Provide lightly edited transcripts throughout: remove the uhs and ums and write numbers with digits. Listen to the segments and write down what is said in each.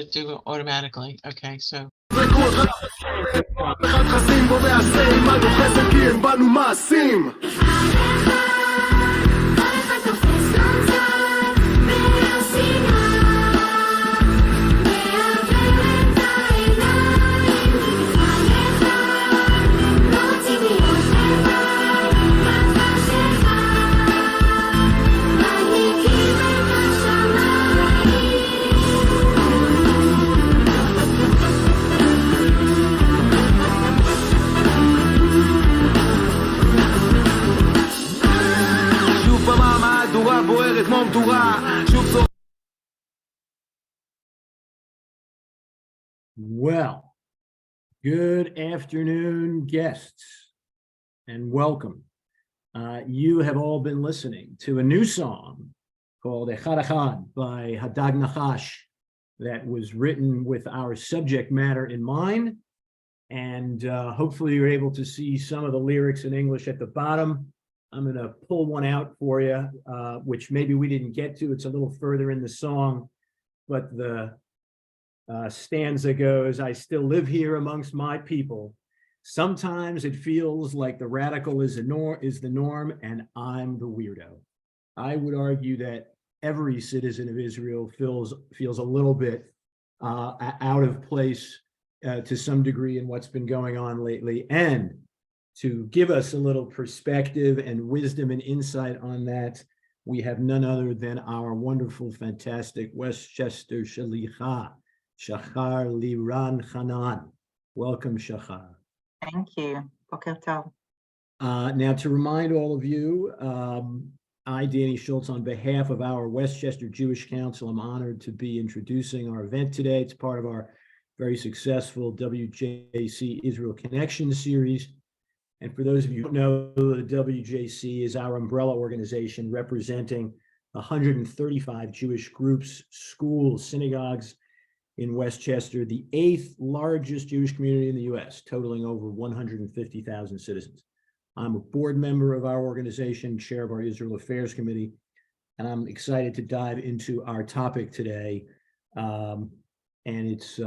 do it automatically. Okay, so. Well, good afternoon, guests, and welcome. You have all been listening to a new song called Echad Echad by Hadag Nachash that was written with our subject matter in mind. And hopefully you're able to see some of the lyrics in English at the bottom. I'm going to pull one out for you, which maybe we didn't get to. It's a little further in the song, but the stanza goes, I still live here amongst my people. Sometimes it feels like the radical is the norm, and I'm the weirdo. I would argue that every citizen of Israel feels a little bit out of place to some degree in what's been going on lately. And to give us a little perspective and wisdom and insight on that, we have none other than our wonderful, fantastic Westchester Shlicha, Shachar Liran Hanan. Welcome, Shachar. Thank you. Boker Tov. Now, to remind all of you, I, Danny Schultz, on behalf of our Westchester Jewish Council, I'm honored to be introducing our event today. It's part of our very successful WJC Israel Connection series. And for those of you who don't know, the WJC is our umbrella organization representing 135 Jewish groups, schools, synagogues in Westchester, the 8th largest Jewish community in the U.S., totaling over 150,000 citizens. I'm a board member of our organization, chair of our Israel Affairs Committee, and I'm excited to dive into our topic today. And it's,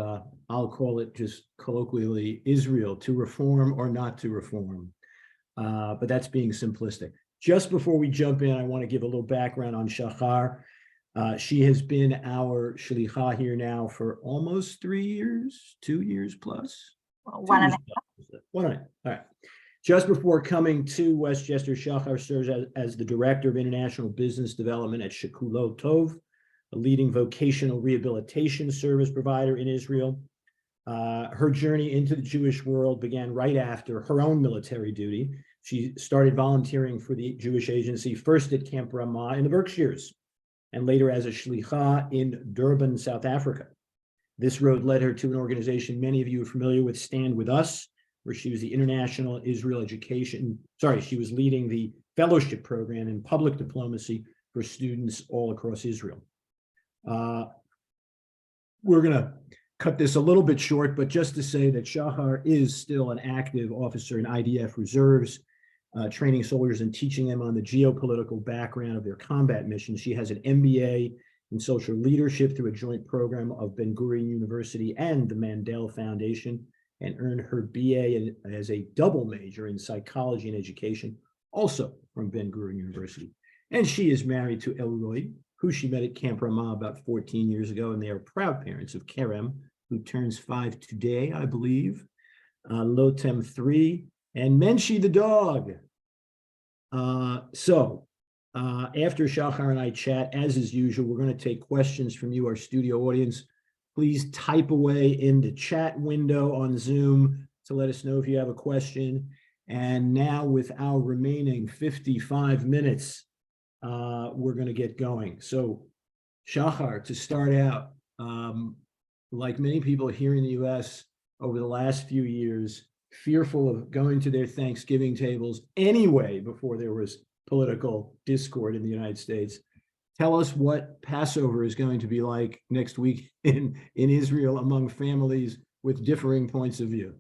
I'll call it just colloquially, Israel, to reform or not to reform. But that's being simplistic. Just before we jump in, I want to give a little background on Shachar. She has been our Shlicha here now for almost 3 years, 2 years plus. 1.5. 1.5. All right. Just before coming to Westchester, Shachar serves as the Director of International Business Development at Shekulot Tov, a leading vocational rehabilitation service provider in Israel. Her journey into the Jewish world began right after her own military duty. She started volunteering for the Jewish Agency, first at Camp Ramah in the Berkshires, and later as a Shlicha in Durban, South Africa. This road led her to an organization many of you are familiar with, Stand With Us, where she was the International Israel Education, she was leading the fellowship program in public diplomacy for students all across Israel. We're going to cut this a little bit short, but just to say that Shachar is still an active officer in IDF reserves, training soldiers and teaching them on the geopolitical background of their combat missions. She has an MBA in social leadership through a joint program of Ben Gurion University and the Mandel Foundation, and earned her BA as a double major in psychology and education, also from Ben Gurion University. And she is married to Elroy, who she met at Camp Ramah about 14 years ago, and they are proud parents of Kerem, who turns 5 today, I believe, Lotem 3, and Menshi the dog. After Shachar and I chat, as is usual, we're going to take questions from you, our studio audience. Please type away in the chat window on Zoom to let us know if you have a question. And now with our remaining 55 minutes, we're going to get going. So Shachar, to start out, like many people here in the U.S. over the last few years, fearful of going to their Thanksgiving tables anyway before there was political discord in the United States. Tell us what Passover is going to be like next week in Israel among families with differing points of view.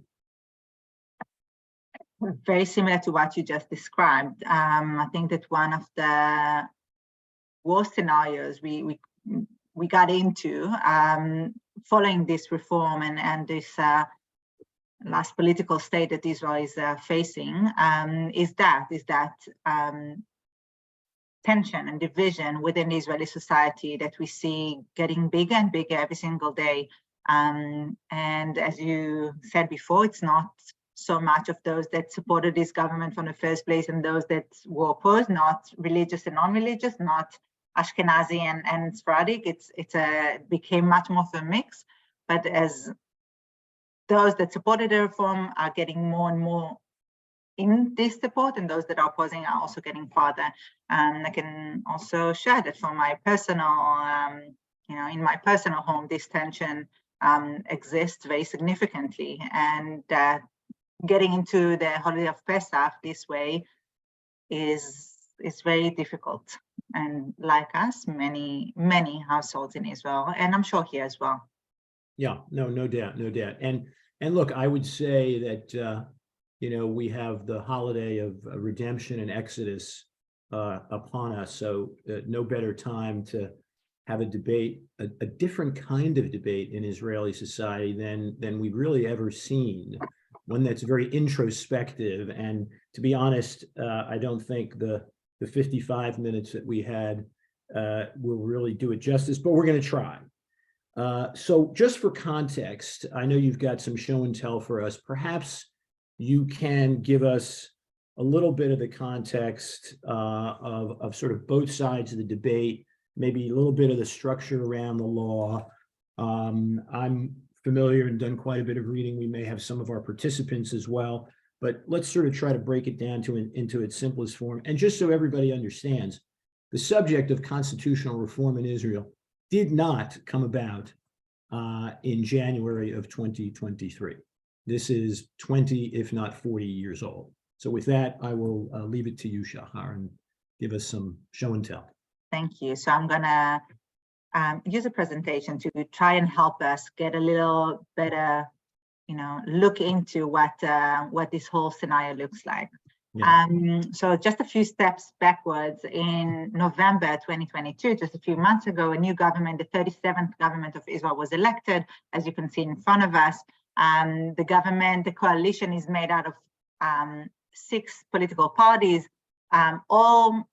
Very similar to what you just described. I think that one of the worst scenarios we got into following this reform and this last political state that Israel is facing, is that tension and division within the Israeli society that we see getting bigger and bigger every single day. And as you said before, it's not so much of those that supported this government from the first place and those that were opposed, not religious and non-religious, not Ashkenazi and Sephardic. It became much more of a mix. But as those that supported the reform are getting more and more in this support, and those that are opposing are also getting farther. And I can also share that from my personal, in my personal home, this tension exists very significantly. And getting into the holiday of Pesach this way is very difficult. And like us, many households in Israel, and I'm sure here as well. Yeah, no doubt. And look, I would say that we have the holiday of redemption and Exodus upon us. So no better time to have a debate, a different kind of debate in Israeli society than we've really ever seen. One that's very introspective. And to be honest, I don't think the 55 minutes that we had will really do it justice, but we're going to try. So just for context, I know you've got some show and tell for us. Perhaps you can give us a little bit of the context of sort of both sides of the debate, maybe a little bit of the structure around the law. I'm familiar and done quite a bit of reading. We may have some of our participants as well, but let's sort of try to break it down into its simplest form. And just so everybody understands, the subject of constitutional reform in Israel did not come about in January of 2023. This is 20, if not 40 years old. So with that, I will leave it to you, Shahar, and give us some show and tell. Thank you. So I'm gonna use a presentation to try and help us get a little better, look into what this whole scenario looks like. Yeah. So just a few steps backwards, in November 2022, just a few months ago, a new government, the 37th government of Israel, was elected, as you can see in front of us. The coalition is made out of 6 political parties, all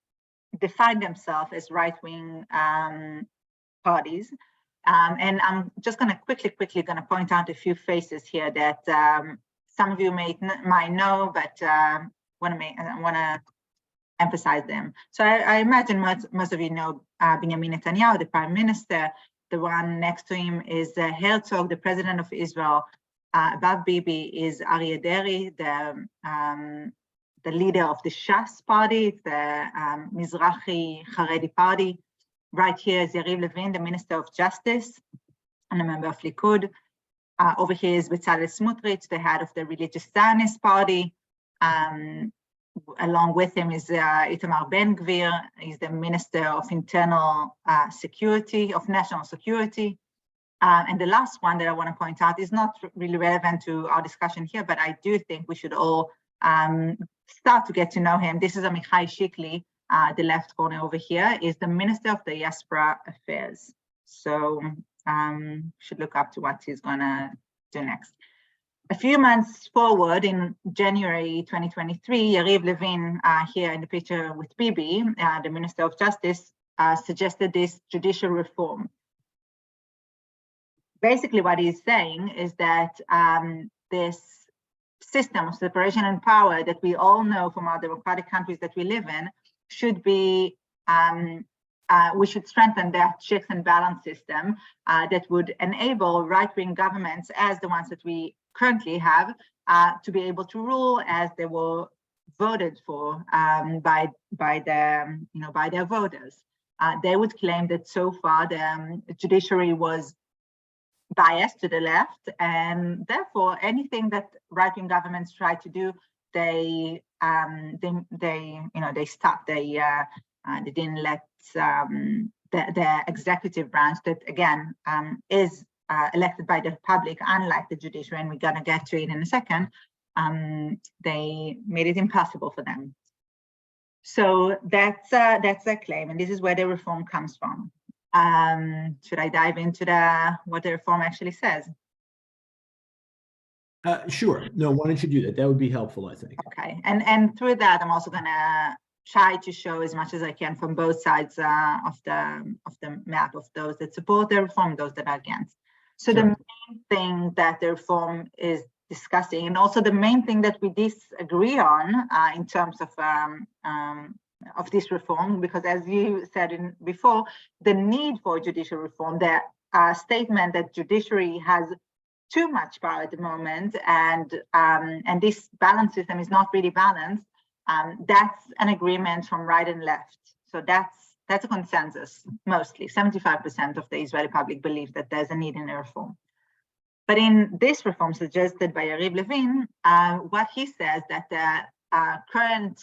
define themselves as right-wing parties. And I'm just going to quickly going to point out a few faces here that some of you might know, but I want to emphasize them. So I imagine most of you know Benjamin Netanyahu, the Prime Minister. The one next to him is Herzog, the President of Israel. Above Bibi is Aryeh Deri, the leader of the Shas party, the Mizrahi Haredi party. Right here is Yariv Levin, the Minister of Justice and a member of Likud. Over here is Bezalel Smotrich, the head of the Religious Zionist Party. Along with him is Itamar Ben-Gvir. He's the Minister of Internal Security, of National Security. And the last one that I want to point out is not really relevant to our discussion here, but I do think we should all start to get to know him. This is Amichai Shikli, the left corner over here, is the Minister of Diaspora Affairs. So should look up to what he's going to do next. A few months forward, in January 2023, Yariv Levin, here in the picture with Bibi, the Minister of Justice, suggested this judicial reform. Basically, what he's saying is that this system of separation and power that we all know from our democratic countries that we live in should be, we should strengthen that checks and balance system that would enable right-wing governments, as the ones that we currently have, to be able to rule as they were voted for by their voters. They would claim that so far the judiciary was biased to the left, and therefore anything that right-wing governments try to do, they stopped. They didn't let the executive branch, that again is elected by the public, unlike the judiciary, and we're gonna get to it in a second. They made it impossible for them. So that's their claim, and this is where the reform comes from. Should I dive into what the reform actually says? Sure. No, why don't you do that? That would be helpful, I think. Okay, and through that, I'm also gonna try to show as much as I can from both sides of the map, of those that support the reform, those that are against. So Sure. the main thing that the reform is discussing, and also the main thing that we disagree on in terms of this reform, because as you said before, the need for judicial reform, the statement that judiciary has too much power at the moment, and this balance system is not really balanced. That's an agreement from right and left. So that's a consensus, mostly 75% of the Israeli public believe that there's a need in a reform. But in this reform suggested by Yariv Levin, what he says that the current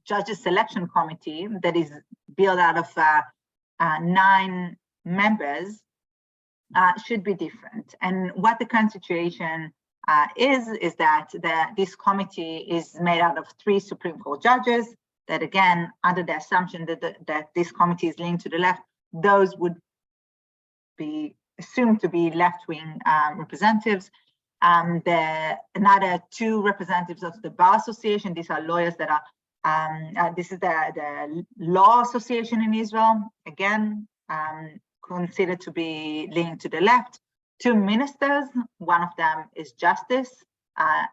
judges selection committee that is built out of 9 members should be different. And what the current situation is that this committee is made out of 3 Supreme Court judges that, again, under the assumption that this committee is leaning to the left, those would be assumed to be left-wing representatives. Another 2 representatives of the Bar Association. These are lawyers that are, this is the Law Association in Israel, again, considered to be leaning to the left. 2 ministers, one of them is justice,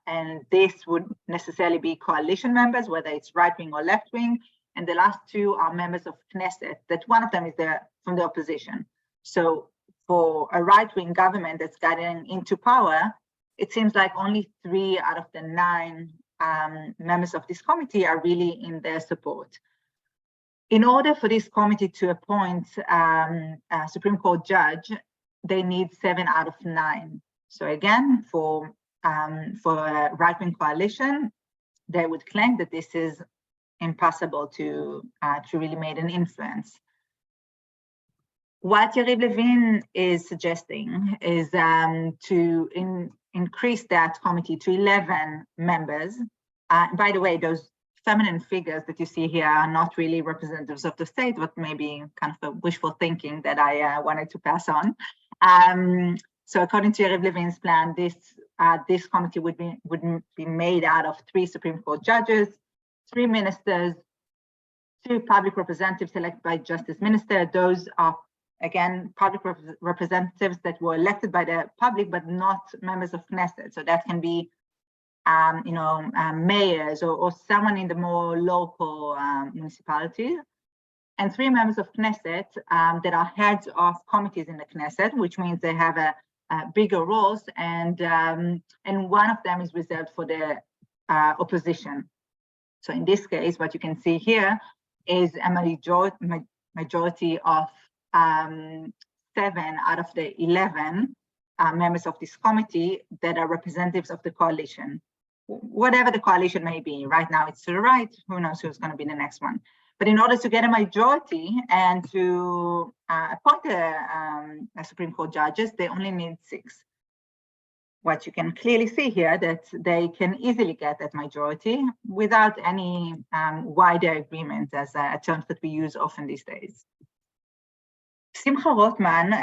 and this would necessarily be coalition members, whether it's right-wing or left-wing. And the last 2 are members of Knesset, that one of them is from the opposition. So for a right-wing government that's getting into power, it seems like only 3 out of the 9 members of this committee are really in their support. In order for this committee to appoint a Supreme Court judge, they need 7 out of 9. So again, for a right-wing coalition, they would claim that this is impossible to really make an influence. What Yariv Levin is suggesting is to increase that committee to 11 members. By the way, those feminine figures that you see here are not really representatives of the state, but maybe kind of a wishful thinking that I wanted to pass on. So according to Yariv Levin's plan, this committee would be made out of 3 Supreme Court judges, 3 ministers, 2 public representatives elected by Justice Minister. Those are, again, public representatives that were elected by the public, but not members of Knesset. So that can be mayors or someone in the more local municipalities, and 3 members of Knesset that are heads of committees in the Knesset, which means they have a bigger roles, and one of them is reserved for the opposition. So in this case, what you can see here is a majority of 7 out of the 11 members of this committee that are representatives of the coalition. Whatever the coalition may be, right now it's to the right, who knows who's going to be the next one. But in order to get a majority and to appoint a Supreme Court judges, they only need 6. What you can clearly see here that they can easily get that majority without any wider agreement, as terms that we use often these days. Simcha Rotman,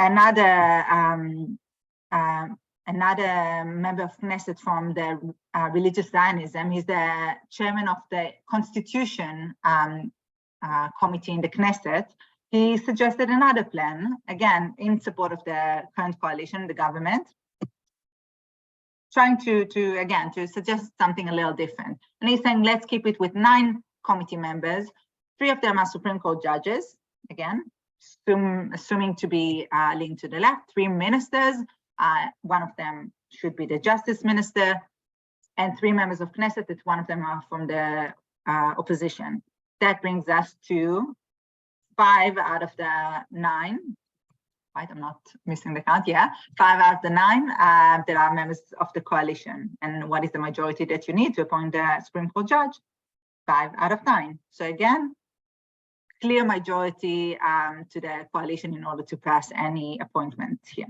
another member of Knesset from the religious Zionism, he's the chairman of the Constitution committee in the Knesset. He suggested another plan, again, in support of the current coalition, the government, trying to suggest something a little different. And he's saying, let's keep it with 9 committee members. 3 of them are Supreme Court judges, again, assuming to be linked to the left. 3 ministers, one of them should be the justice minister, and 3 members of Knesset, that one of them are from the opposition. That brings us to 5 out of the 9. Right, I'm not missing the count. Yeah, 5 out of the 9 that are members of the coalition. And what is the majority that you need to appoint the Supreme Court judge? 5 out of 9. So again, clear majority to the coalition in order to pass any appointment here.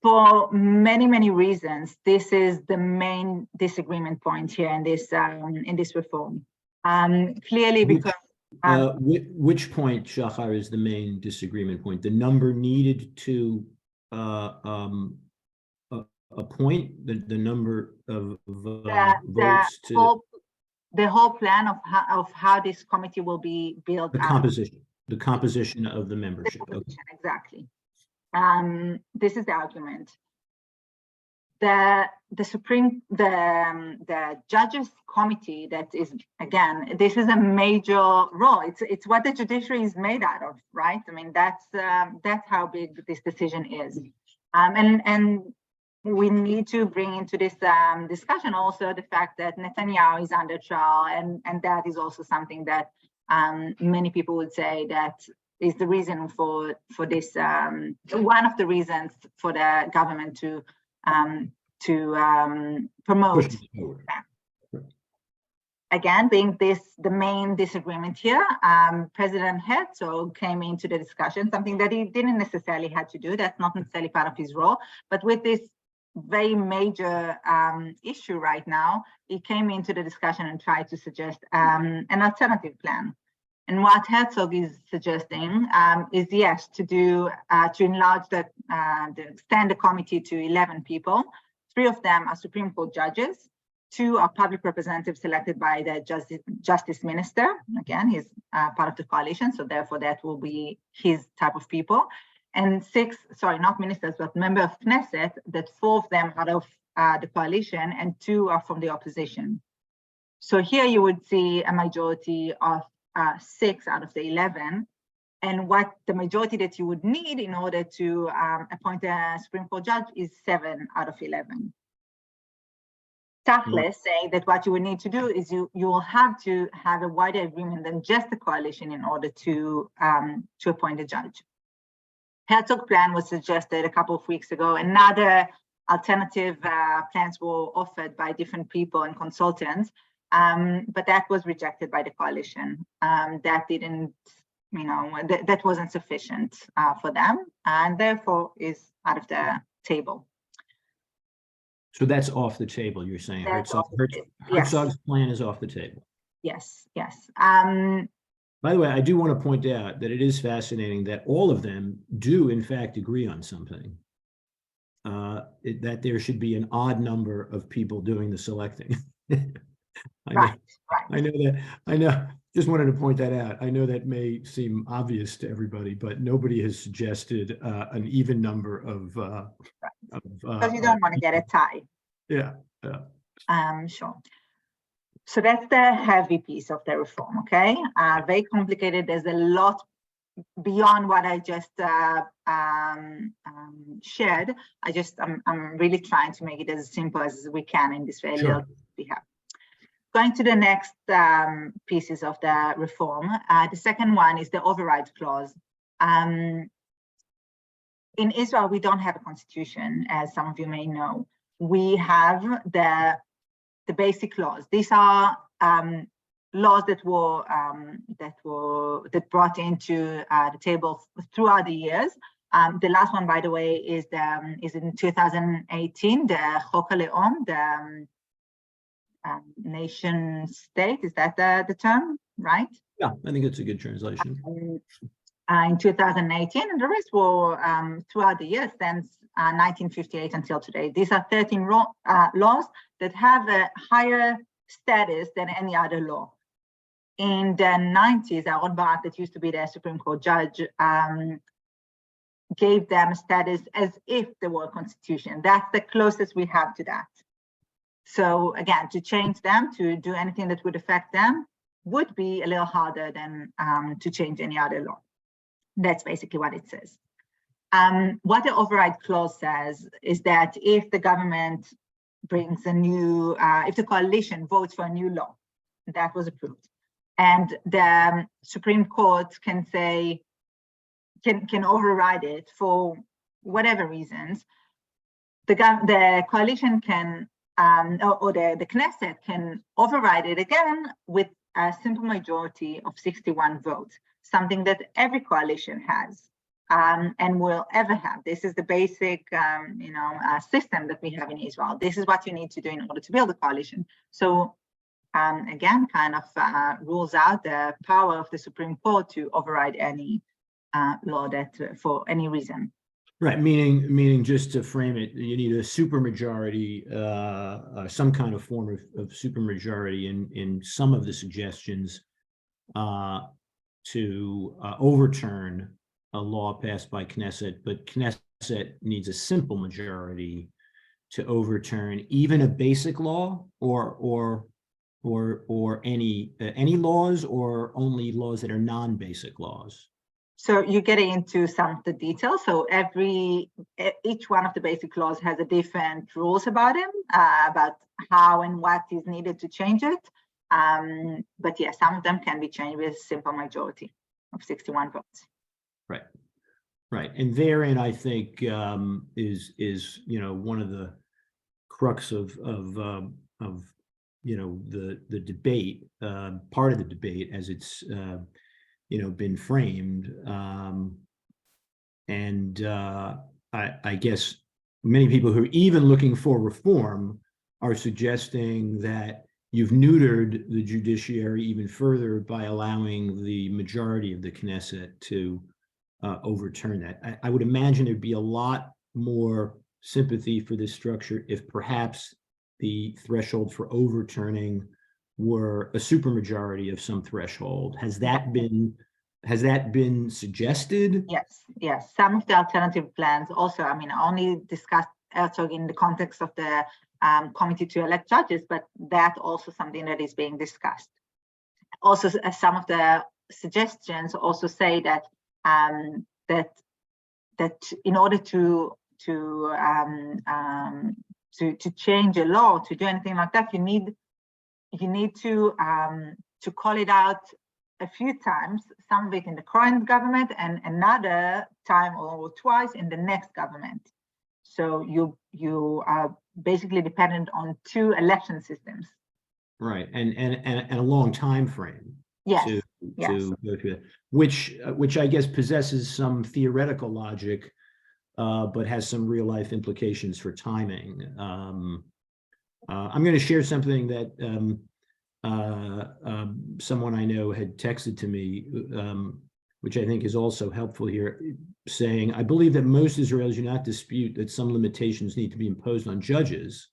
For many, many reasons, this is the main disagreement point here in this reform. Clearly, because which point, Shachar, is the main disagreement point? The number needed to appoint, the number of votes to the whole plan of how this committee will be built the out. composition of the membership. Okay. Exactly. This is the argument. The judges committee, that is, again, this is a major role. It's what the judiciary is made out of, right? I mean, that's how big this decision is. And we need to bring into this discussion also the fact that Netanyahu is under trial, and that is also something that many people would say that is the reason for this, one of the reasons for the government to promote. Again, being the main disagreement here, President Herzog came into the discussion, something that he didn't necessarily have to do. That's not necessarily part of his role, but with this very major issue right now, he came into the discussion and tried to suggest an alternative plan. And what Herzog is suggesting is, yes, to enlarge extend the committee to 11 people. 3 of them are Supreme Court judges. 2 are public representatives selected by the justice minister. Again, he's part of the coalition, so therefore that will be his type of people. And 6, sorry, not ministers, but members of Knesset, that 4 of them out of the coalition and 2 are from the opposition. So here you would see a majority of 6 out of the 11. And what the majority that you would need in order to appoint a Supreme Court judge is 7 out of 11. Tachlis saying that what you would need to do is you will have to have a wider agreement than just the coalition in order to appoint a judge. Herzog's plan was suggested a couple of weeks ago. Another alternative plans were offered by different people and consultants, but that was rejected by the coalition. That didn't, that wasn't sufficient for them, and therefore is out of the table. So that's off the table, you're saying? Herzog's plan is off the table. Yes, yes. By the way, I do want to point out that it is fascinating that all of them do, in fact, agree on something. That there should be an odd number of people doing the selecting. I know. Just wanted to point that out. I know that may seem obvious to everybody, but nobody has suggested an even number of. Because you don't want to get a tie. Yeah. Sure. So that's the heavy piece of the reform. Okay, very complicated. There's a lot beyond what I just shared. I'm really trying to make it as simple as we can in this very little we have. Going to the next pieces of the reform. The second one is the override clause. In Israel, we don't have a constitution, as some of you may know. We have the basic laws. These are laws that brought into the table throughout the years. The last one, by the way, is in 2018. The Chok HaLeom, the nation state. Is that the term, right? Yeah, I think it's a good translation. In 2018, and the rest were throughout the years since 1958 until today. These are 13 laws that have a higher status than any other law. In the 90s, Aaron Barak, that used to be the Supreme Court judge, gave them status as if they were a constitution. That's the closest we have to that. So again, to change them, to do anything that would affect them, would be a little harder than to change any other law. That's basically what it says. What the override clause says is that if the government brings a new, if the coalition votes for a new law that was approved, and the Supreme Court can say, can override it for whatever reasons, the coalition can, or the Knesset can override it again with a simple majority of 61 votes, something that every coalition has and will ever have. This is the basic, system that we have in Israel. This is what you need to do in order to build a coalition. So again, kind of rules out the power of the Supreme Court to override any law that for any reason. Right, meaning just to frame it, you need a supermajority, some kind of form of supermajority in some of the suggestions to overturn a law passed by Knesset, but Knesset needs a simple majority to overturn even a basic law, or any laws, or only laws that are non-basic laws. So you're getting into some of the details. So each one of the basic laws has a different rules about them, about how and what is needed to change it. But yeah, some of them can be changed with a simple majority of 61 votes. Right, right, and therein I think is one of the crux of the debate, part of the debate as it's been framed, and I guess many people who are even looking for reform are suggesting that you've neutered the judiciary even further by allowing the majority of the Knesset to overturn that. I would imagine there'd be a lot more sympathy for this structure if perhaps the threshold for overturning were a supermajority of some threshold. Has that been suggested? Yes. Some of the alternative plans also, I mean, only discussed Herzog in the context of the committee to elect judges, but that also something that is being discussed. Also, some of the suggestions also say that that in order to change a law, to do anything like that, you need to call it out a few times, some of it in the current government and another time or twice in the next government. So you are basically dependent on two election systems. Right, and a long time frame. Yes. To go through that, which I guess possesses some theoretical logic, but has some real life implications for timing. I'm going to share something that someone I know had texted to me, which I think is also helpful here, saying, I believe that most Israelis do not dispute that some limitations need to be imposed on judges.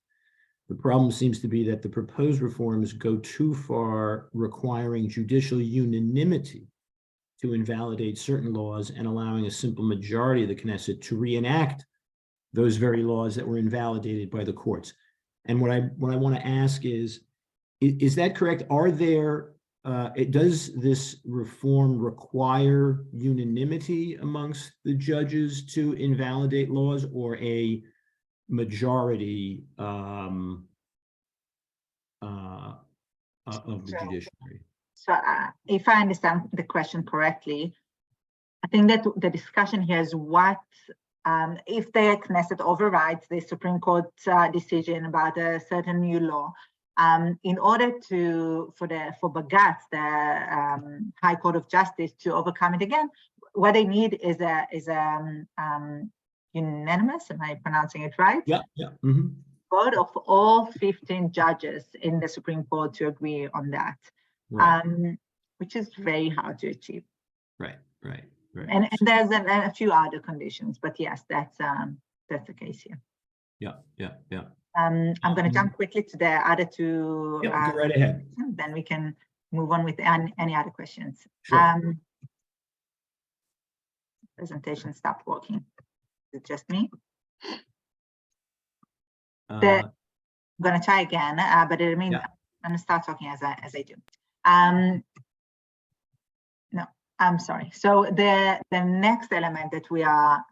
The problem seems to be that the proposed reforms go too far, requiring judicial unanimity to invalidate certain laws and allowing a simple majority of the Knesset to reenact those very laws that were invalidated by the courts. And what I want to ask is that correct? Are there, does this reform require unanimity amongst the judges to invalidate laws, or a majority of the judiciary? So if I understand the question correctly, I think that the discussion here is what if the Knesset overrides the Supreme Court decision about a certain new law, in order for Bagatz, the High Court of Justice, to overcome it again, what they need is a unanimous, am I pronouncing it right? Yeah. Mm-hmm. Vote of all 15 judges in the Supreme Court to agree on that, right. Which is very hard to achieve. Right. And there's a few other conditions, but yes, that's the case here. Yeah. I'm going to jump quickly to the other two. Go right ahead. Then we can move on with any other questions. Sure. Presentation stopped working. Is it just me? I'm going to try again, but it means I'm going to start talking as I do. No, I'm sorry. So the next element that we are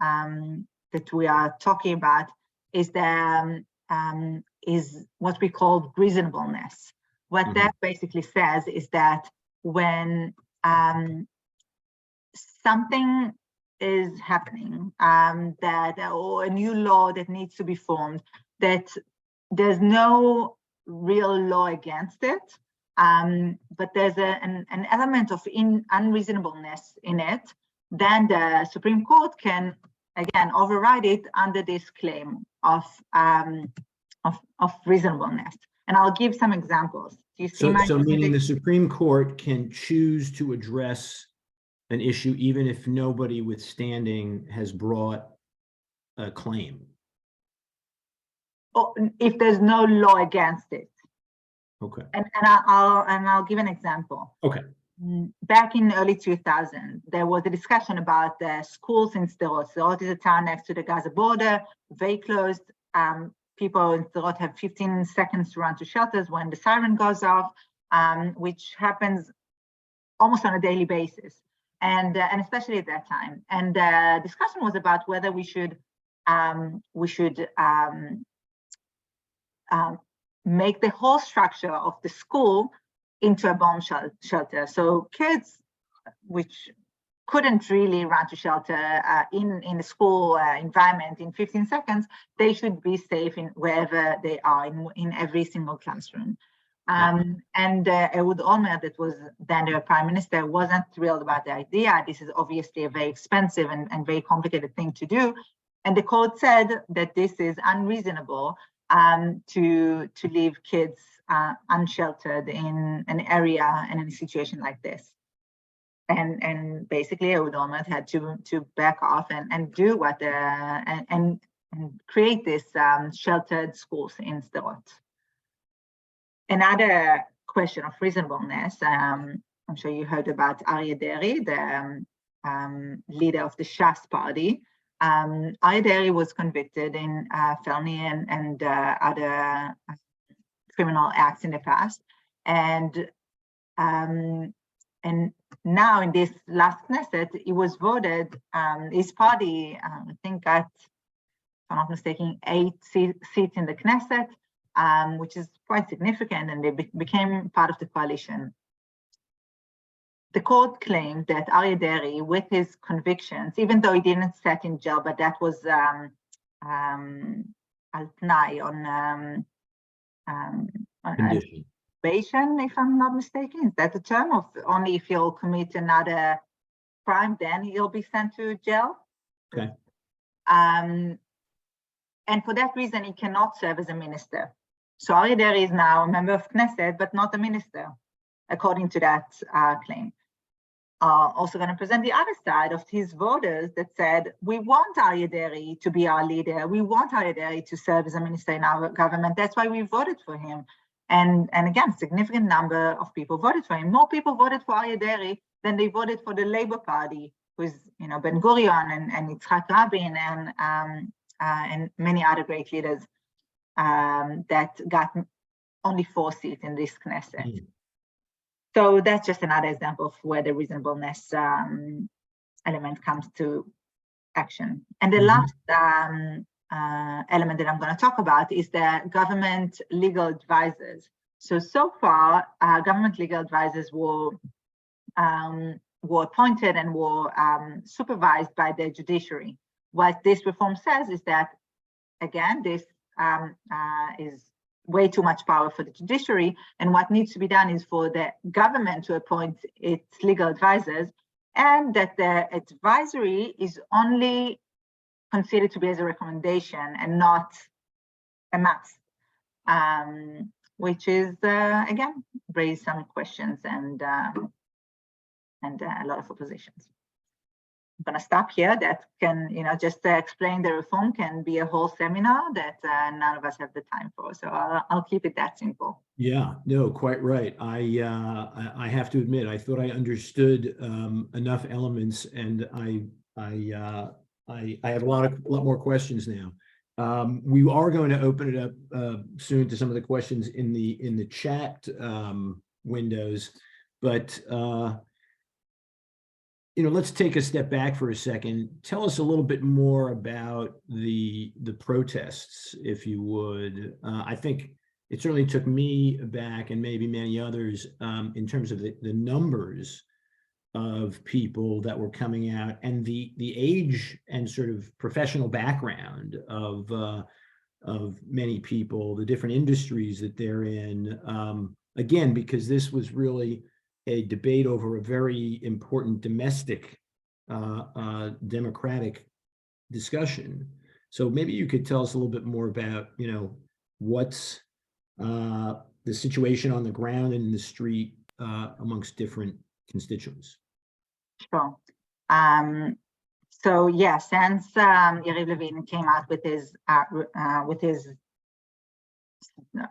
talking about is is what we call reasonableness. What that basically says is that when something is happening, or a new law that needs to be formed, that there's no real law against it, but there's an element of unreasonableness in it, then the Supreme Court can again override it under this claim of reasonableness. And I'll give some examples. Do you see my So meaning the contradiction? Supreme Court can choose to address an issue even if nobody with standing has brought a claim. Or if there's no law against it. Okay. And I'll give an example. Okay. Back in early 2000, there was a discussion about the schools in Sderot. Sderot is a town next to the Gaza border, very closed. People in Sderot have 15 seconds to run to shelters when the siren goes off, which happens almost on a daily basis, and especially at that time. And the discussion was about whether we should make the whole structure of the school into a bomb shelter. So kids, which couldn't really run to shelter in the school environment in 15 seconds, they should be safe in wherever they are in every single classroom. And Ehud Olmert, that was then the prime minister, wasn't thrilled about the idea. This is obviously a very expensive and very complicated thing to do. And the court said that this is unreasonable to leave kids unsheltered in an area and in a situation like this. And basically Ehud Olmert had to back off and do what and create this sheltered schools in Sderot. Another question of reasonableness, I'm sure you heard about Aryeh Deri, the leader of the Shas party. Aryeh Deri was convicted in felony and other criminal acts in the past, and now in this last Knesset, it was voted. His party, I think, got, if I'm not mistaken, 8 seats in the Knesset, which is quite significant, and they became part of the coalition. The court claimed that Aryeh Deri, with his convictions, even though he didn't sit in jail, but that was al tnai, on Condition. probation, if I'm not mistaken. Is that the term? Of only if he'll commit another crime, then he'll be sent to jail. Okay. And for that reason, he cannot serve as a minister. So Aryeh Deri is now a member of Knesset, but not a minister, according to that claim. Also going to present the other side of his voters that said, we want Aryeh Deri to be our leader. We want Aryeh Deri to serve as a minister in our government. That's why we voted for him. And again, significant number of people voted for him. More people voted for Aryeh Deri than they voted for the Labour Party, who's, you know, Ben Gurion and Yitzhak Rabin and many other great leaders that got only 4 seats in this Knesset. Mm. So that's just another example of where the reasonableness element comes to action. And the last element that I'm going to talk about is the government legal advisors. So far, government legal advisors were appointed and were supervised by the judiciary. What this reform says is that, again, this is way too much power for the judiciary, and what needs to be done is for the government to appoint its legal advisors, and that the advisory is only considered to be as a recommendation and not a must, which is again raise some questions and a lot of oppositions. I'm going to stop here. That can, you know, just to explain the reform can be a whole seminar that none of us have the time for. So I'll keep it that simple. Yeah, no, quite right. I have to admit, I thought I understood enough elements, and I have a lot more questions now. We are going to open it up soon to some of the questions in the chat windows, but you know, let's take a step back for a second. Tell us a little bit more about the protests, if you would. I think it certainly took me back, and maybe many others, in terms of the numbers of people that were coming out, and the age and sort of professional background of many people, the different industries that they're in. Again, because this was really a debate over a very important domestic democratic discussion. So maybe you could tell us a little bit more about, you know, what's the situation on the ground and in the street amongst different constituents. Sure. So yeah, since Yariv Levin came out with his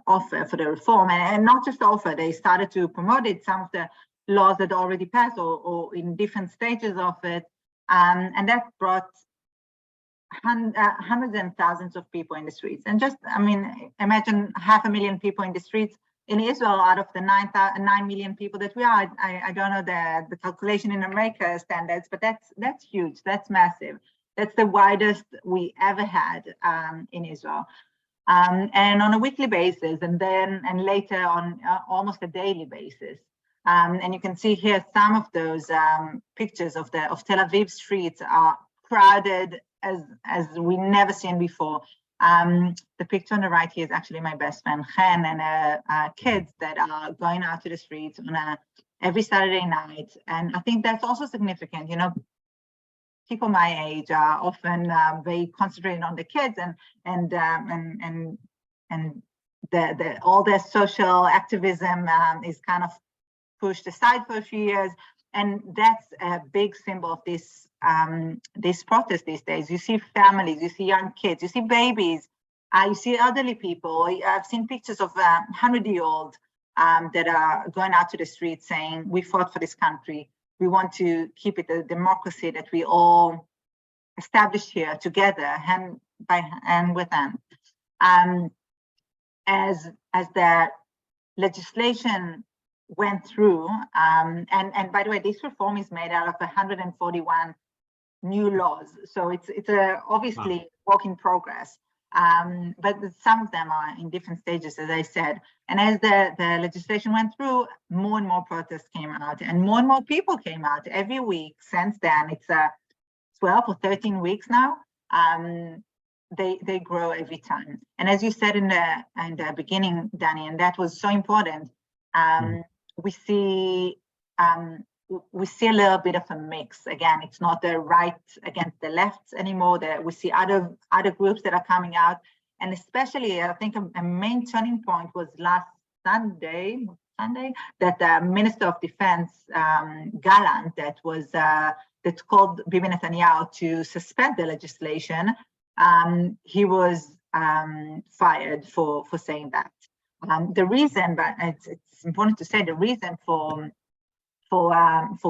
offer for the reform, and not just offer, they started to promote it, some of the laws that already passed or in different stages of it, and that brought hundreds and thousands of people in the streets. And just, I mean, imagine 500,000 people in the streets in Israel out of the 9 million people that we are. I don't know the calculation in America standards, but that's huge. That's massive. That's the widest we ever had in Israel. And on a weekly basis, and later on almost a daily basis. And you can see here some of those pictures of Tel Aviv streets are crowded as we never seen before. The picture on the right here is actually my best friend Chen and kids that are going out to the streets on every Saturday night. And I think that's also significant. You know, people my age are often very concentrated on the kids and all their social activism is kind of pushed aside for a few years. And that's a big symbol of this protest these days. You see families, you see young kids, you see babies, you see elderly people. I've seen pictures of 100-year-olds that are going out to the streets saying, we fought for this country. We want to keep it a democracy that we all established here together, hand with hand. As the legislation went through, and by the way, this reform is made out of 141 new laws, so it's obviously work in progress, but some of them are in different stages, as I said. And as the legislation went through, more and more protests came out, and more people came out every week since then. It's 12 or 13 weeks now. They grow every time. And as you said in the beginning, Danny, and that was so important. We see a little bit of a mix. Again, it's not the right against the left anymore. We see other groups that are coming out, and especially I think a main turning point was last Sunday that the Minister of Defense Gallant that called Bibi Netanyahu to suspend the legislation. He was fired for saying that. The reason, but it's important to say, the reason for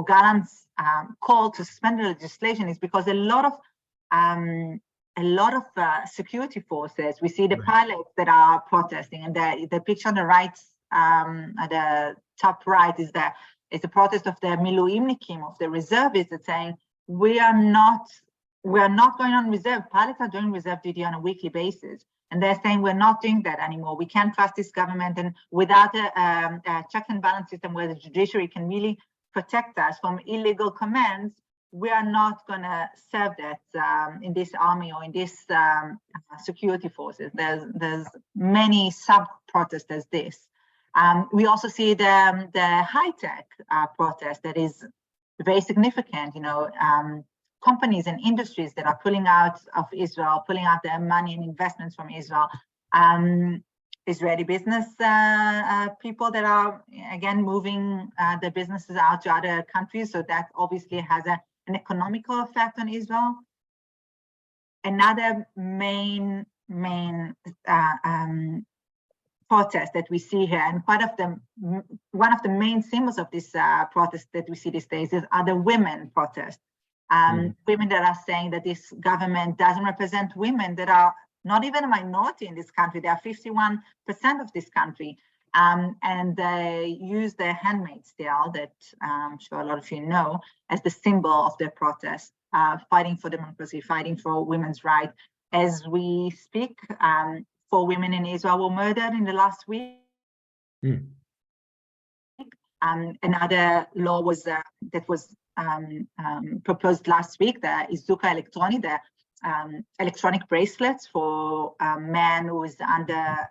Gallant's call to suspend the legislation is because a lot of security forces, we see the pilots that are protesting, and the picture on the right, at the top right, is a protest of the Miluimnikim, of the reservists, that saying we are not going on reserve. Pilots are doing reserve duty on a weekly basis. And they're saying we're not doing that anymore. We can't trust this government, and without a check and balance system where the judiciary can really protect us from illegal commands, we are not going to serve that in this army or in this security forces. There's many sub-protests as this. We also see the high-tech protest that is very significant. You know, companies and industries that are pulling out of Israel, pulling out their money and investments from Israel. Israeli business people that are, again, moving their businesses out to other countries. So that obviously has an economical effect on Israel. Another main protest that we see here, and one of the main symbols of this protest that we see these days are the women protests. Women that are saying that this government doesn't represent women that are not even a minority in this country. They are 51% of this country. And they use the handmaid's tale that I'm sure a lot of you know as the symbol of their protest, fighting for democracy, fighting for women's rights. As we speak, 4 women in Israel were murdered in the last week. Another law was that was proposed last week, the Izuka Electronic, the electronic bracelets for a man who is under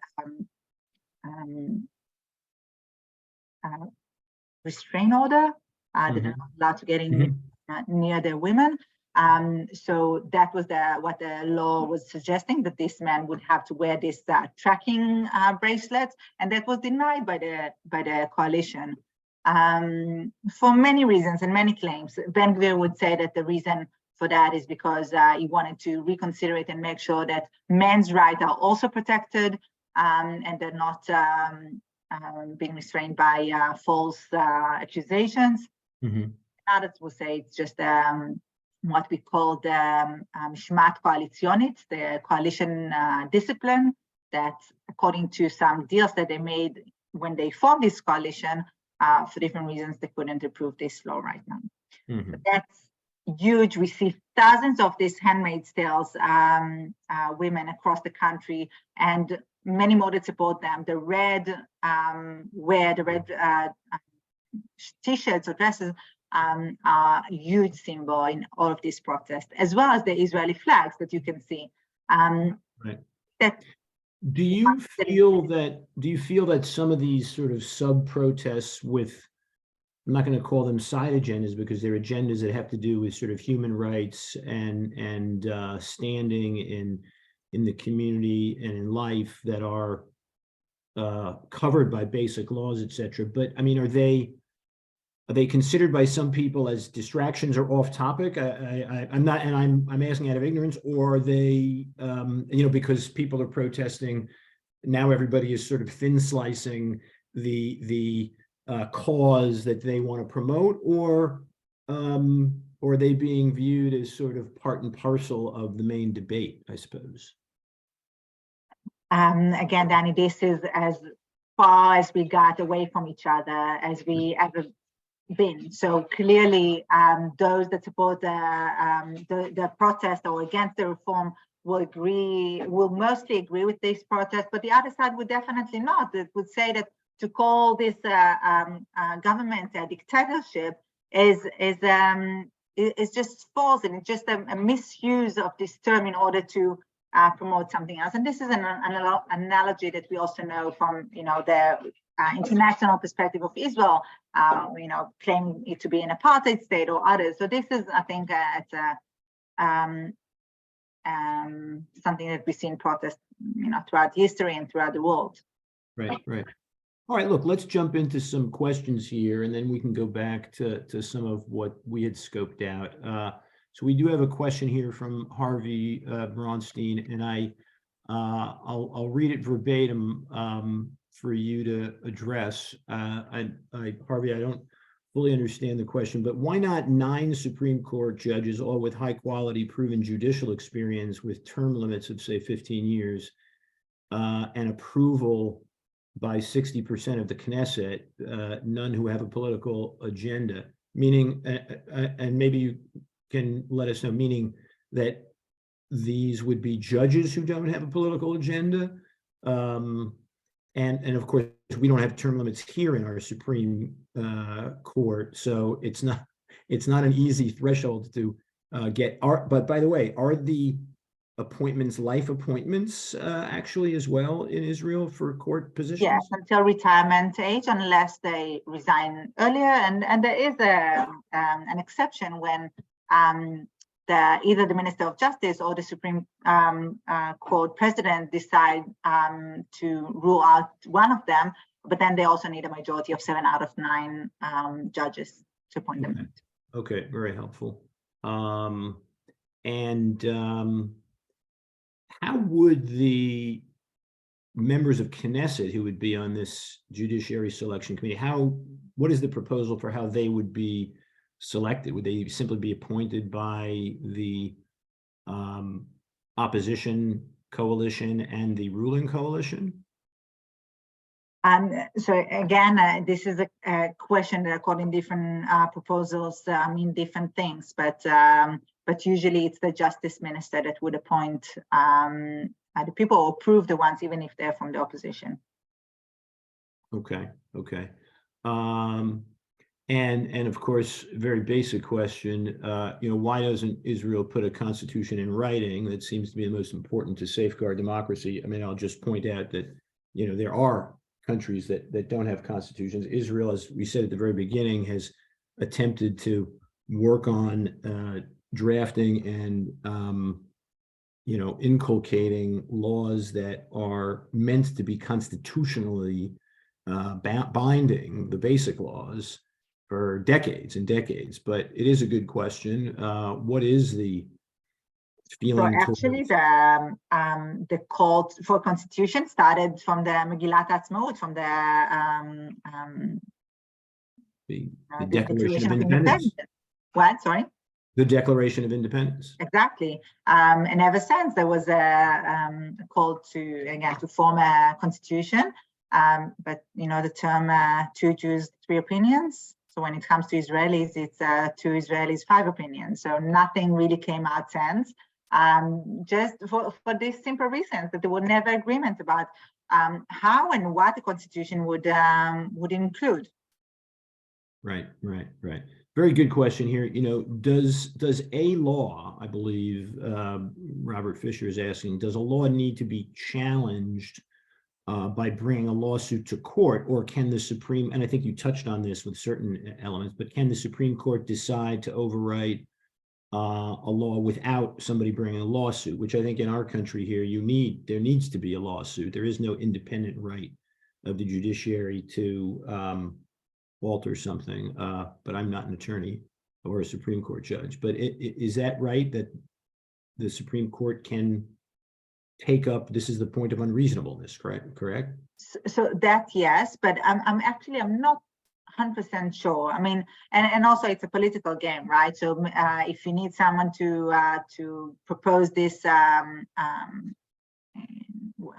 restraint order. They're not allowed to get in near the women. So that was what the law was suggesting, that this man would have to wear this tracking bracelets, and that was denied by the coalition for many reasons and many claims. Ben Gvir would say that the reason for that is because he wanted to reconsider it and make sure that men's rights are also protected, and they're not being restrained by false accusations. Mm-hmm. Others will say it's just what we call the Shmat Koalitionit, the coalition discipline, that according to some deals that they made when they formed this coalition, for different reasons, they couldn't approve this law right now. Mm-hmm. But that's huge. We see thousands of these handmaid's tales, women across the country, and many more that support them. The red the red t-shirts or dresses are a huge symbol in all of these protests, as well as the Israeli flags that you can see. Right. Do you feel that some of these sort of sub-protests with, I'm not going to call them side agendas because they're agendas that have to do with sort of human rights and standing in the community and in life, that are covered by basic laws, etc. But I mean, are they considered by some people as distractions or off topic? I'm not, and I'm asking out of ignorance, or are they, because people are protesting now, everybody is sort of thin slicing the cause that they want to promote, or are they being viewed as sort of part and parcel of the main debate, I suppose? Again, Danny, this is as far as we got away from each other as we ever been. So clearly, those that support the protest or against the reform will mostly agree with this protest, but the other side would definitely not. It would say that to call this government a dictatorship is just false, and it's just a misuse of this term in order to promote something else. And this is an analogy that we also know from the international perspective of Israel, claiming it to be an apartheid state or others. So this is, I think, something that we see in protests, throughout history and throughout the world. Right. All right, look, let's jump into some questions here, and then we can go back to some of what we had scoped out. So we do have a question here from Harvey Bronstein, and I'll read it verbatim for you to address. Harvey, I don't fully understand the question, but why not 9 Supreme Court judges, all with high quality, proven judicial experience with term limits of, say, 15 years, and approval by 60% of the Knesset, none who have a political agenda? Meaning, and maybe you can let us know, meaning that these would be judges who don't have a political agenda, and of course we don't have term limits here in our Supreme Court, so it's not an easy threshold to get. But by the way, are the appointments life appointments actually as well in Israel for court positions? Yes, until retirement age, unless they resign earlier, and there is an exception when either the Minister of Justice or the Supreme Court President decide to rule out one of them, but then they also need a majority of 7 out of 9 judges to appoint them. Okay, very helpful. How would the members of Knesset who would be on this Judiciary Selection Committee, what is the proposal for how they would be selected? Would they simply be appointed by the opposition coalition and the ruling coalition? So again, this is a question that, according to different proposals, mean different things. But usually it's the Justice Minister that would appoint the people, or approve the ones, even if they're from the opposition. Okay. And of course, very basic question, why doesn't Israel put a constitution in writing? That seems to be the most important to safeguard democracy. I mean, I'll just point out that, there are countries that don't have constitutions. Israel, as we said at the very beginning, has attempted to work on drafting and inculcating laws that are meant to be constitutionally binding, the basic laws, for decades and decades. But it is a good question. What is the feeling? So actually, the call for constitution started from the Megillat Ha'atzmaut, from the Declaration of Independence. What? Sorry. The Declaration of Independence. Exactly. And ever since there was a call to form a constitution. But the term 2 Jews, 3 opinions. So when it comes to Israelis, it's 2 Israelis, 5 opinions. So nothing really came out since. Just for this simple reason that there was never agreement about how and what the constitution would include. Right. Very good question here. Does a law, I believe Robert Fisher is asking, does a law need to be challenged by bringing a lawsuit to court, or can the Supreme, and I think you touched on this with certain elements, but can the Supreme Court decide to overwrite a law without somebody bringing a lawsuit, which I think in our country here, there needs to be a lawsuit. There is no independent right of the judiciary to alter something, but I'm not an attorney or a Supreme Court judge. But is that right, that the Supreme Court can take up, this is the point of unreasonableness, correct? So that, yes, but I'm not 100% sure. I mean, and also it's a political game, right? So if you need someone to propose this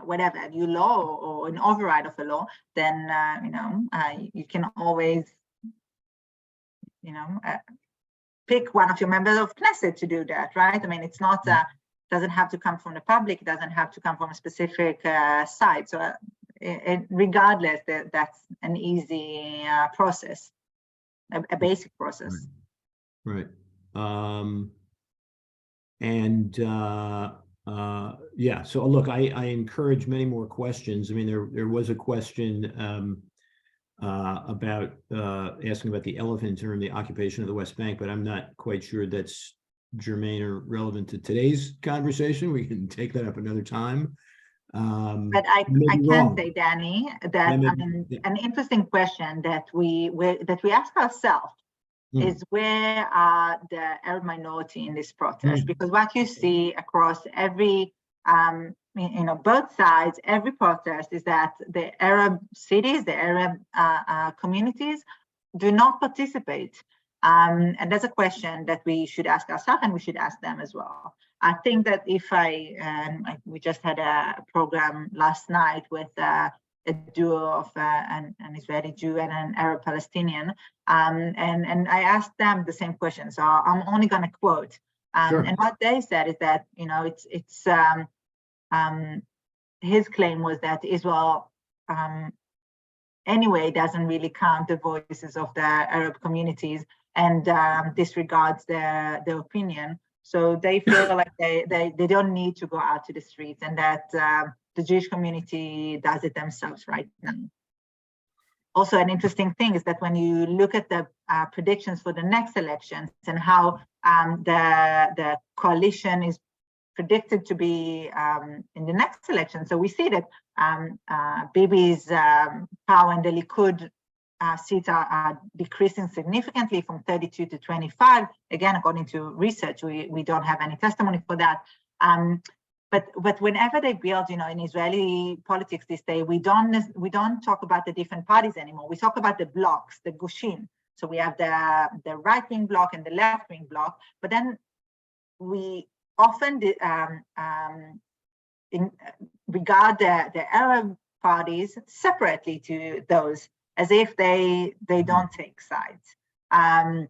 whatever, a new law or an override of a law, then you can always pick one of your members of Knesset to do that, right? I mean, it's not doesn't have to come from the public, it doesn't have to come from a specific site. So regardless, that's an easy process, a basic process. Right. Yeah, so look, I encourage many more questions. I mean, there was a question about asking about the elephant in the occupation of the West Bank, but I'm not quite sure that's germane or relevant to today's conversation. We can take that up another time. But I can say, Danny, that an interesting question that we ask ourselves is, where are the Arab minority in this protest? Because what you see across every, both sides, every protest, is that the Arab cities, the Arab communities do not participate. And that's a question that we should ask ourselves, and we should ask them as well. I think that if we just had a program last night with a duo of an Israeli Jew and an Arab Palestinian, and I asked them the same question. So I'm only going to quote. Sure. And what they said is that his claim was that Israel anyway doesn't really count the voices of the Arab communities and disregards their opinion. So they feel like they don't need to go out to the streets, and that the Jewish community does it themselves right now. Also, an interesting thing is that when you look at the predictions for the next elections and how the coalition is predicted to be in the next election, so we see that Bibi's power in the Likud seats are decreasing significantly from 32 to 25. Again, according to research, we don't have any testimony for that. But whenever they build, in Israeli politics this day, we don't talk about the different parties anymore. We talk about the blocks, the gushim. So we have the right-wing bloc and the left-wing bloc. But then we often regard the Arab parties separately to those, as if they don't take sides, or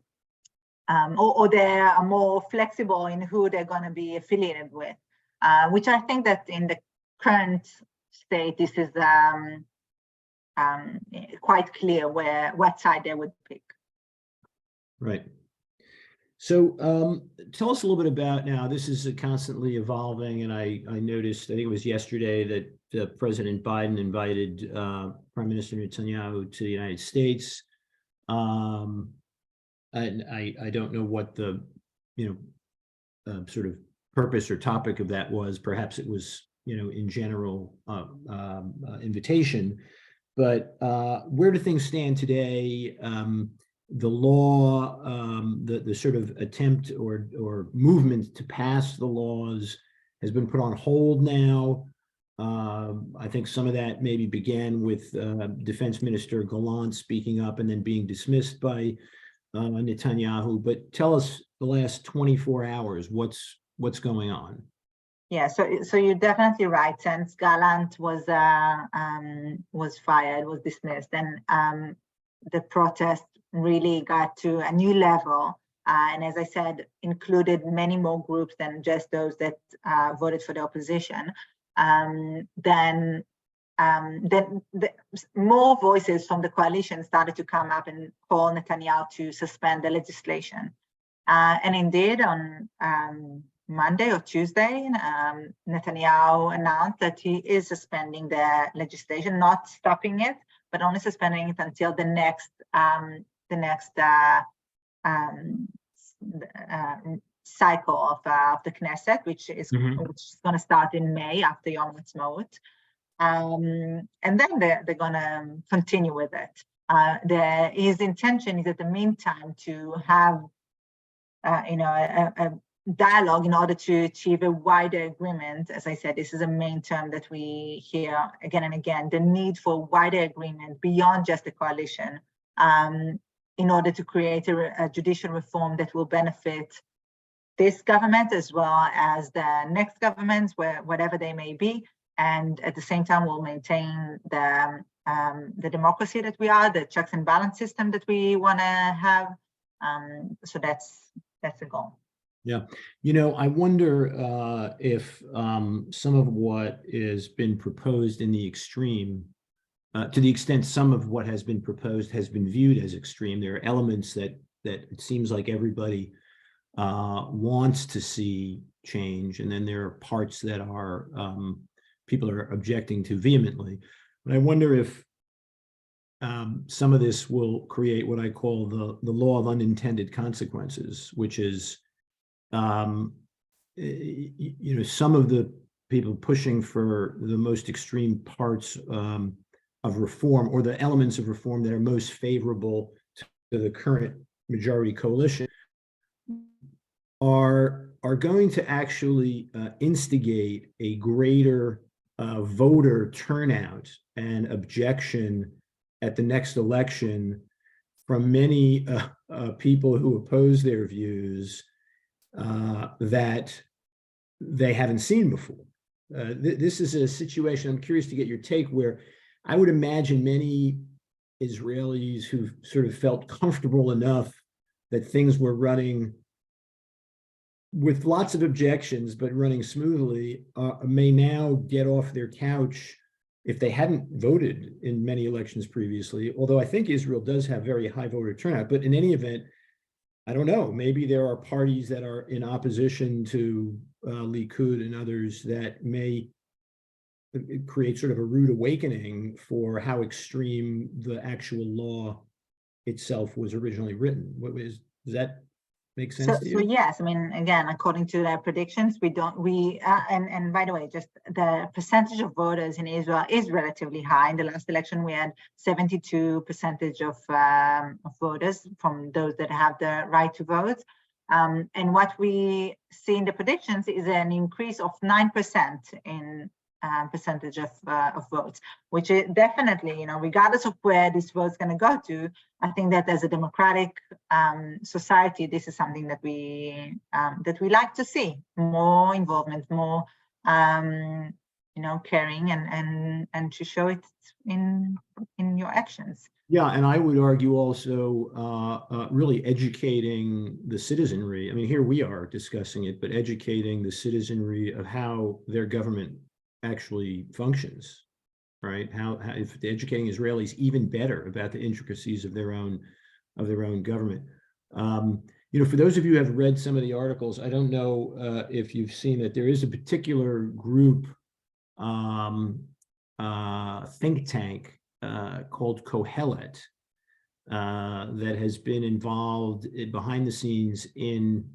they are more flexible in who they're going to be affiliated with, which I think that in the current state, this is quite clear what side they would pick. Right. So tell us a little bit about, now this is constantly evolving, and I noticed, I think it was yesterday, that President Biden invited Prime Minister Netanyahu to the United States. And I don't know what the sort of purpose or topic of that was. Perhaps it was, in general invitation. But where do things stand today? The law, the sort of attempt or movement to pass the laws has been put on hold now. I think some of that maybe began with Defense Minister Gallant speaking up and then being dismissed by Netanyahu. But tell us the last 24 hours, what's going on? Yeah, so you're definitely right. Since Gallant was fired, was dismissed, and the protest really got to a new level. And as I said, included many more groups than just those that voted for the opposition. Then more voices from the coalition started to come up and call Netanyahu to suspend the legislation. And indeed, on Monday or Tuesday, Netanyahu announced that he is suspending the legislation, not stopping it, but only suspending it until the next cycle of the Knesset, which is going to start in May after Yom Ha'atzmaut. And then they're going to continue with it. His intention is, at the meantime, to have a dialogue in order to achieve a wider agreement. As I said, this is a main term that we hear again and again, the need for wider agreement beyond just the coalition, in order to create a judicial reform that will benefit this government as well as the next governments, whatever they may be, and at the same time will maintain the democracy that we are, the checks and balance system that we want to have. So that's the goal. Yeah, I wonder if some of what has been proposed in the extreme, to the extent some of what has been proposed has been viewed as extreme, there are elements that it seems like everybody wants to see change, and then there are parts that are people are objecting to vehemently. But I wonder if some of this will create what I call the law of unintended consequences, which is some of the people pushing for the most extreme parts of reform, or the elements of reform that are most favorable to the current majority coalition, are going to actually instigate a greater voter turnout and objection at the next election from many people who oppose their views that they haven't seen before. This is a situation, I'm curious to get your take, where I would imagine many Israelis who sort of felt comfortable enough that things were running with lots of objections, but running smoothly, may now get off their couch if they hadn't voted in many elections previously, although I think Israel does have very high voter turnout. But in any event, I don't know, maybe there are parties that are in opposition to Likud and others that may create sort of a rude awakening for how extreme the actual law itself was originally written. Does that make sense to you? So yes, I mean, again, according to their predictions, and by the way, just the percentage of voters in Israel is relatively high. In the last election, we had 72% of voters from those that have the right to vote. And what we see in the predictions is an increase of 9% in percentage of votes, which is definitely, regardless of where this vote is going to go to, I think that as a democratic society, this is something that we like to see: more involvement, more caring, and to show it in your actions. Yeah, and I would argue also really educating the citizenry. I mean, here we are discussing it, but educating the citizenry of how their government actually functions, right? How if educating Israelis even better about the intricacies of their own government. For those of you who have read some of the articles, I don't know if you've seen that there is a particular group, think tank called Kohelet that has been involved behind the scenes in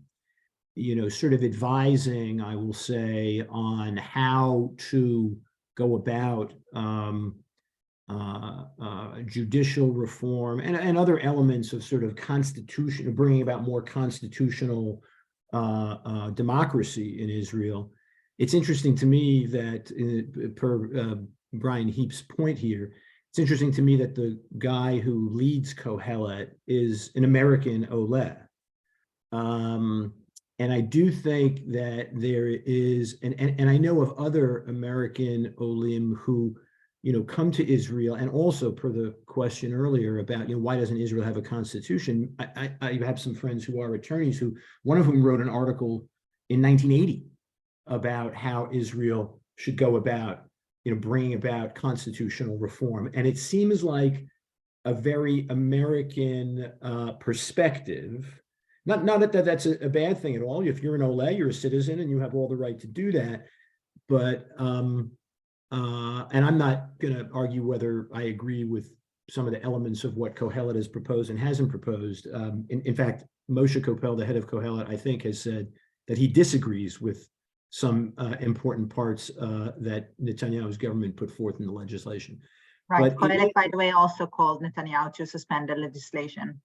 sort of advising, I will say, on how to go about judicial reform and other elements of sort of constitution, bringing about more constitutional democracy in Israel. It's interesting to me that, per Brian Heap's point here, it's interesting to me that the guy who leads Kohelet is an American Oleh. And I do think that there is, and I know of other American Olim who, come to Israel, and also per the question earlier about, why doesn't Israel have a constitution? I have some friends who are attorneys who, one of whom wrote an article in 1980 about how Israel should go about, bringing about constitutional reform. And it seems like a very American perspective. Not that that's a bad thing at all. If you're an Oleh, you're a citizen and you have all the right to do that. But and I'm not going to argue whether I agree with some of the elements of what Kohelet has proposed and hasn't proposed. In fact, Moshe Koppel, the head of Kohelet, I think, has said that he disagrees with some important parts that Netanyahu's government put forth in the legislation. Right. Kohelet, by the way, also called Netanyahu to suspend the legislation.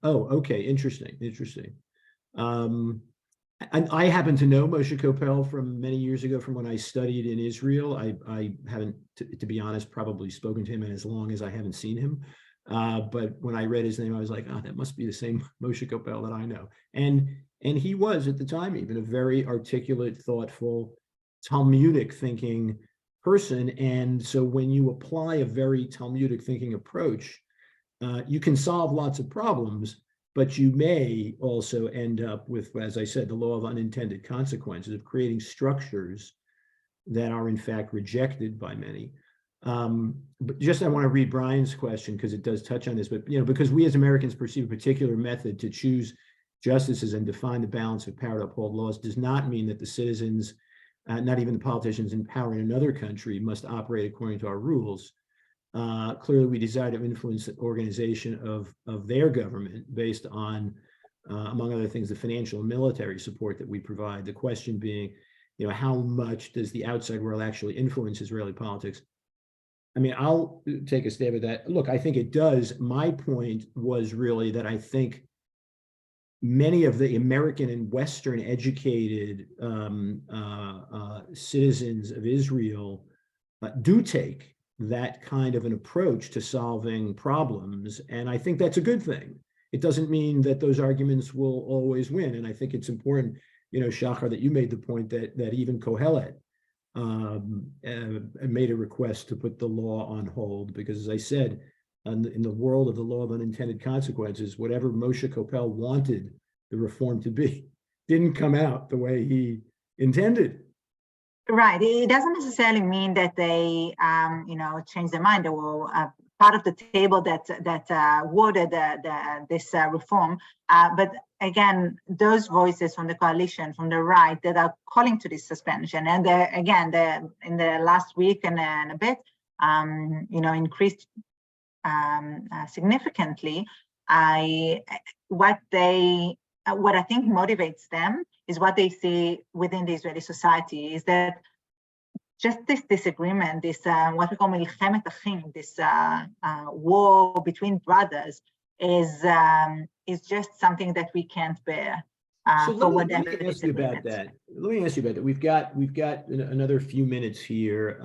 Okay. Interesting. I happen to know Moshe Koppel from many years ago from when I studied in Israel. I haven't, to be honest, probably spoken to him in as long as I haven't seen him. But when I read his name, I was like, that must be the same Moshe Koppel that I know. And he was at the time even a very articulate, thoughtful, Talmudic thinking person. And so when you apply a very Talmudic thinking approach, you can solve lots of problems, but you may also end up with, as I said, the law of unintended consequences of creating structures that are in fact rejected by many. But just I want to read Brian's question because it does touch on this, but because we as Americans perceive a particular method to choose justices and define the balance of power to uphold laws does not mean that the citizens, not even the politicians in power in another country, must operate according to our rules. Clearly, we desire to influence the organization of their government based on, among other things, the financial and military support that we provide. The question being, how much does the outside world actually influence Israeli politics? I mean, I'll take a stab at that. Look, I think it does. My point was really that I think many of the American and Western educated citizens of Israel do take that kind of an approach to solving problems. And I think that's a good thing. It doesn't mean that those arguments will always win. And I think it's important, Shachar, that you made the point that even Kohelet made a request to put the law on hold, because as I said, in the world of the law of unintended consequences, whatever Moshe Koppel wanted the reform to be didn't come out the way he intended. Right. It doesn't necessarily mean that they, change their mind. They were part of the table that worded this reform. But again, those voices from the coalition, from the right, that are calling to this suspension, and they're in the last week and a bit, increased significantly. What I think motivates them is what they see within the Israeli society, is that just this disagreement, this what we call milchemet achim, this war between brothers, is just something that we can't bear. So let me ask you about that. We've got another few minutes here,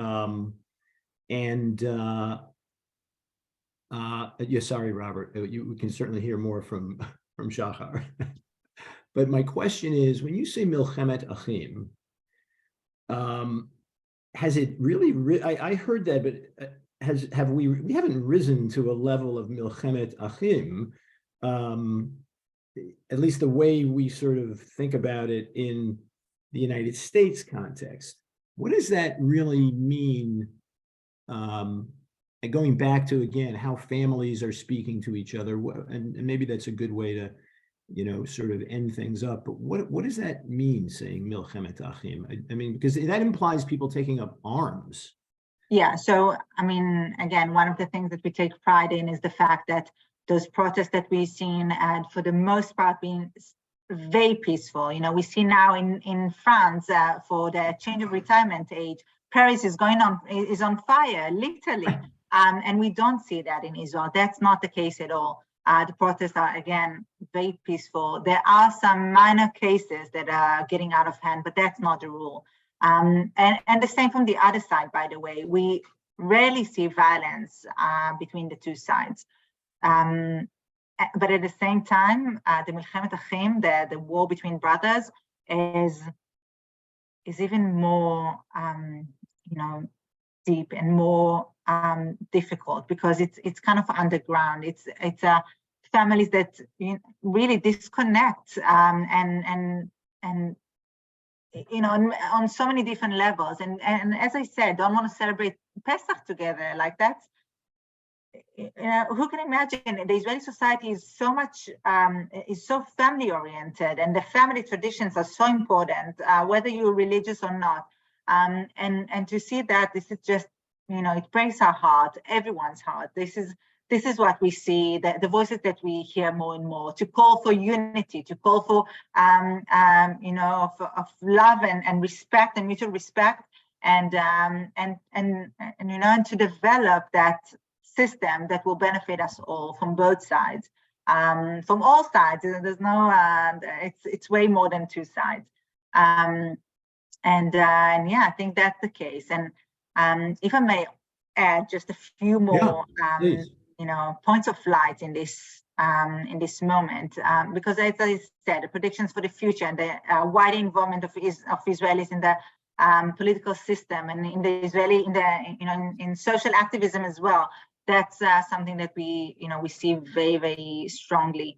sorry, Robert. We can certainly hear more from Shachar. But my question is, when you say milchemet achim, has it really? I heard that, but we haven't risen to a level of milchemet achim, at least the way we sort of think about it in the United States context. What does that really mean? And going back to, again, how families are speaking to each other, and maybe that's a good way to, sort of end things up. But what does that mean, saying milchemet achim? I mean, because that implies people taking up arms. Yeah. So, I mean, again, one of the things that we take pride in is the fact that those protests that we've seen had, for the most part, been very peaceful. You know, we see now in France for the change of retirement age, Paris is on fire, literally. And we don't see that in Israel. That's not the case at all. The protests are, again, very peaceful. There are some minor cases that are getting out of hand, but that's not the rule. And the same from the other side, by the way. We rarely see violence between the two sides. But at the same time, the Milchemet Achim, the war between brothers, is even more, deep and more difficult, because it's kind of underground. It's families that really disconnect and on so many different levels. And as I said, don't want to celebrate Pesach together. Like that's, who can imagine? The Israeli society is so much, is so family oriented, and the family traditions are so important, whether you're religious or not. And to see that, this is just, it breaks our heart, everyone's heart. This is what we see, the voices that we hear more and more, to call for unity, to call for, of love and respect and mutual respect, and to develop that system that will benefit us all from both sides, from all sides. There's no, it's way more than two sides. And yeah, I think that's the case. And if I may add just a few more, points of light in this moment, because as I said, the predictions for the future and the wider involvement of Israelis in the political system and in the Israeli, in social activism as well. That's something that we see very, very strongly.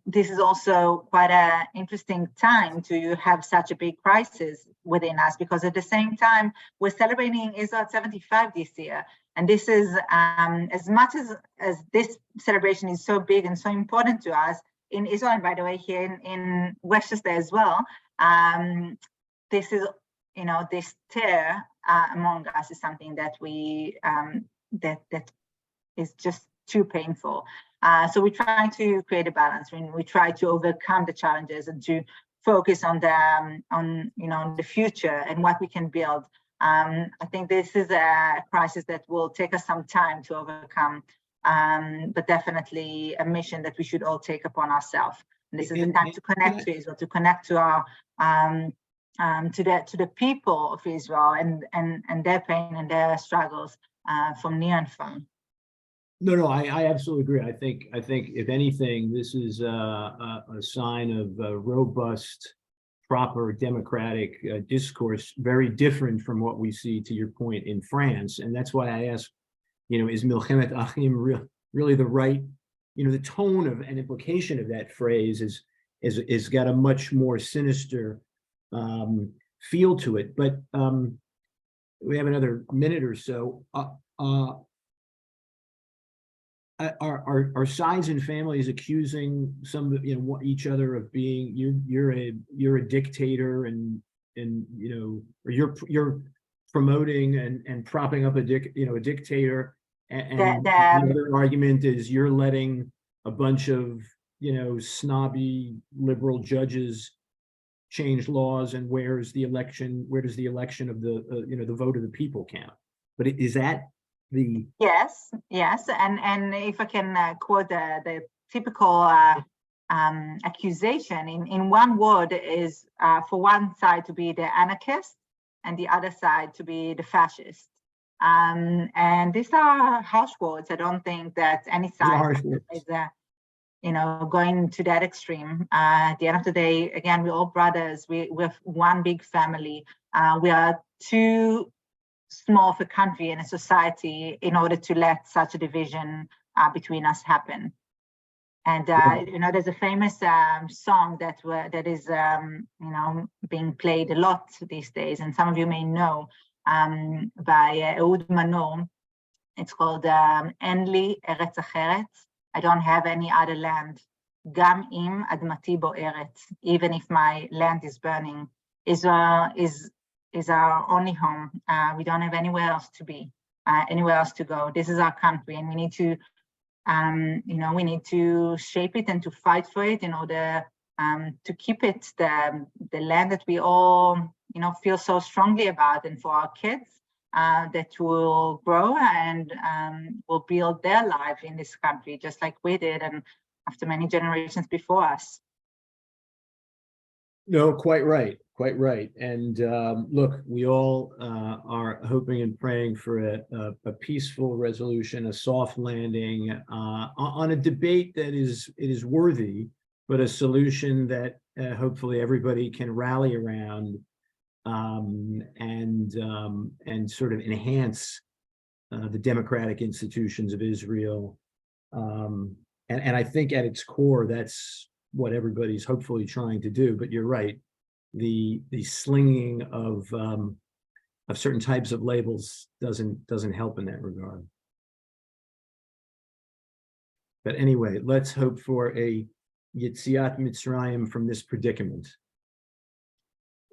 This is also quite an interesting time to have such a big crisis within us, because at the same time, we're celebrating Israel 75 this year. And this is, as much as this celebration is so big and so important to us in Israel, and by the way, here in Westchester as well, this is, this tear among us is something that we, that is just too painful. So we try to create a balance. We try to overcome the challenges and to focus on the future and what we can build. I think this is a crisis that will take us some time to overcome, but definitely a mission that we should all take upon ourselves. And this is the time to connect to Israel, to connect to our to the people of Israel and their pain and their struggles from near and far. No, I absolutely agree. I think if anything, this is a sign of robust, proper democratic discourse, very different from what we see, to your point, in France. And that's why I ask, is Milchemet Achim really the right, the tone of and implication of that phrase is got a much more sinister feel to it. But we have another minute or so. Are sides and families accusing each other of being you're a dictator and or you're promoting and propping up a dictator, and the other argument is you're letting a bunch of snobby liberal judges change laws, and where does the election of the the vote of the people count? But is that Yes, and if I can quote the typical accusation in one word is for one side to be the anarchist and the other side to be the fascist. And these are harsh words. I don't think that any side is going to that extreme. At the end of the day, again, we're all brothers. We're one big family. We are too small of a country and a society in order to let such a division between us happen. And there's a famous song that is being played a lot these days, and some of you may know, by Ehud Manor. It's called "En li eretz acheret." I don't have any other land. Gam im admati bo'eret. Even if my land is burning, Israel is our only home. We don't have anywhere else to be, anywhere else to go. This is our country, and we need to, we need to shape it and to fight for it in order to keep it the land that we all, feel so strongly about, and for our kids that will grow and will build their life in this country, just like we did, and after many generations before us. No, quite right, quite right. And look, we all are hoping and praying for a peaceful resolution, a soft landing on a debate that is worthy, but a solution that hopefully everybody can rally around and sort of enhance the democratic institutions of Israel. And I think at its core, that's what everybody's hopefully trying to do. But you're right, the slinging of certain types of labels doesn't help in that regard. But anyway, let's hope for a Yetziat Mitzrayim from this predicament.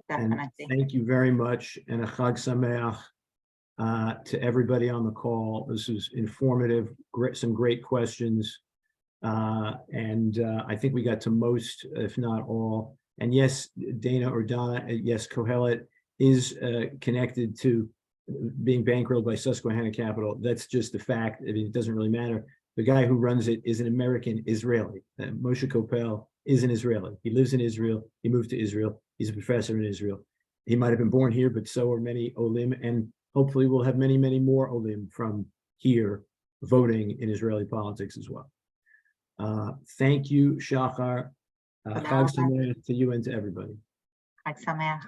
Definitely. And thank you very much, and a Chag Sameach to everybody on the call. This was informative, some great questions. And I think we got to most, if not all. And yes, Dana or Donna, yes, Kohelet is connected to being bankrolled by Susquehanna Capital. That's just a fact. I mean, it doesn't really matter. The guy who runs it is an American Israeli. Moshe Kopel is an Israeli. He lives in Israel. He moved to Israel. He's a professor in Israel. He might have been born here, but so are many Olim. And hopefully we'll have many, many more Olim from here voting in Israeli politics as well. Thank you, Shachar. Chag Sameach to you and to everybody. Chag Sameach.